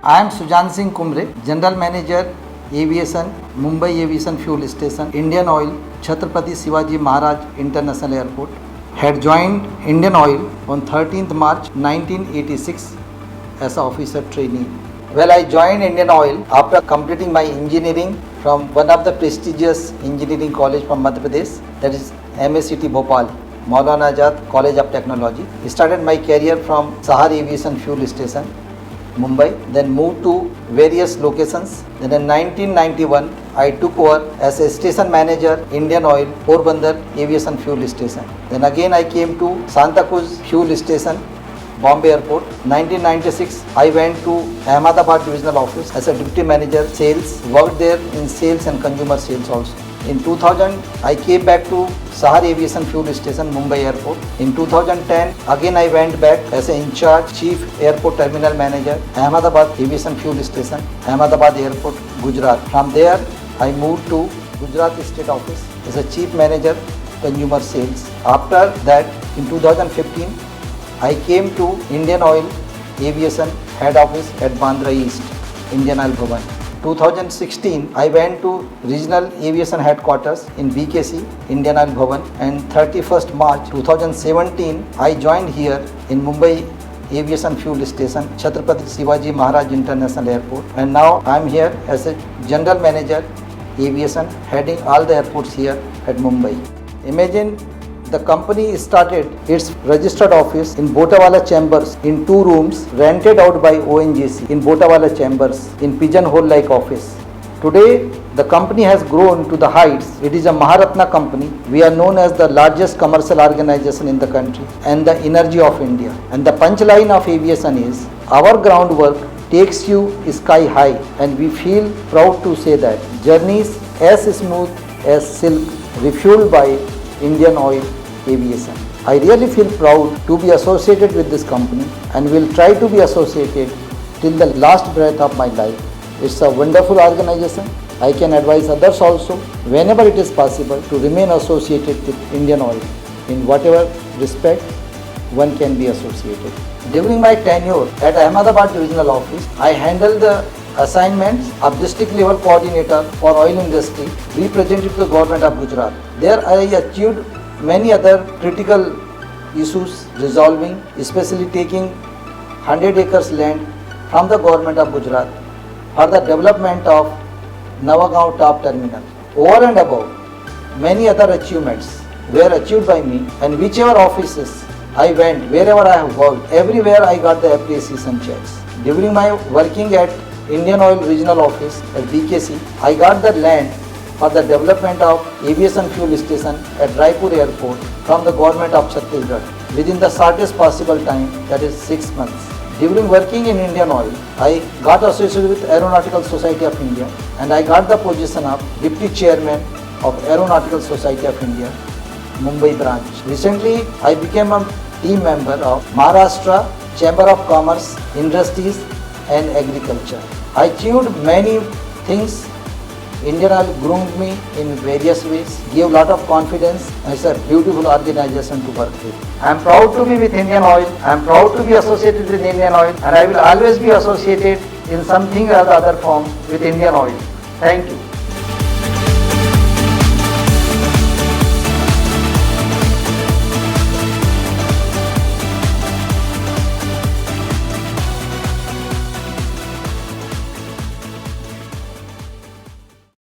I am Sujan Singh Kumre, General Manager, Aviation, Mumbai Aviation Fuel Station, Indian Oil, Chhatrapati Shivaji Maharaj International Airport. Had joined Indian Oil on 13th March 1986 as an officer trainee. Well, I joined Indian Oil after completing my engineering from one of the prestigious engineering college from Madhya Pradesh, that is MACT Bhopal, Maulana Azad College of Technology. I started my career from Sahar Aviation Fuel Station, Mumbai, then moved to various locations. Then in 1991, I took over as a station manager, Indian Oil, Porbandar Aviation Fuel Station. Then again I came to Santa Cruz Fuel Station, Bombay Airport. 1996, I went to Ahmedabad Divisional Office as a Deputy Manager Sales, worked there in sales and consumer sales also. In 2000, I came back to Sahar Aviation Fuel Station, Mumbai Airport. In 2010, again I went back as an in-charge Chief Airport Terminal Manager, Ahmedabad Aviation Fuel Station, Ahmedabad Airport, Gujarat. From there, I moved to Gujarat State Office as a Chief Manager, Consumer Sales. After that, in 2015, I came to Indian Oil Aviation Head Office at Bandra East, Indian Oil Bhavan. 2016, I went to Regional Aviation Headquarters in BKC, Indian Oil Bhavan, and 31st March 2017, I joined here in Mumbai Aviation Fuel Station, Chhatrapati Shivaji Maharaj International Airport, and now I am here as a General Manager Aviation, heading all the airports here at Mumbai. Imagine the company started its registered office in Botawala Chambers in 2 rooms rented out by ONGC in Botawala Chambers in pigeonhole-like office. Today, the company has grown to the heights. It is a Maharatna company. We are known as the largest commercial organization in the country and the energy of India. And the punchline of aviation is, our groundwork takes you sky high, and we feel proud to say that journeys as smooth as silk, refueled by Indian Oil Aviation. I really feel proud to be associated with this company and will try to be associated till the last breath of my life. It's a wonderful organization. I can advise others also, whenever it is possible, to remain associated with Indian Oil. In whatever respect one can be associated. During my tenure at Ahmedabad Divisional Office, I handled the assignments of district level coordinator for oil industry, represented to the government of Gujarat. There I achieved many other critical issues resolving, especially taking 100 acres land from the government of Gujarat for the development of Navagaon Top Terminal. Over and above, many other achievements were achieved by me, and whichever offices I went, wherever I have worked, everywhere I got the appreciation checks. During my working at Indian Oil Regional Office at BKC, I got the land for the development of aviation fuel station at Raipur Airport from the government of Chhattisgarh within the shortest possible time, that is 6 months. During working in Indian Oil, I got associated with Aeronautical Society of India, and I got the position of Deputy Chairman of Aeronautical Society of India, Mumbai branch. Recently, I became a team member of Maharashtra Chamber of Commerce, Industries and Agriculture. I achieved many things. Indian Oil groomed me in various ways, gave a lot of confidence, and it's a beautiful organization to work with. I am proud to be with Indian Oil, I am proud to be associated with Indian Oil, and I will always be associated in something or the other form with Indian Oil. Thank you.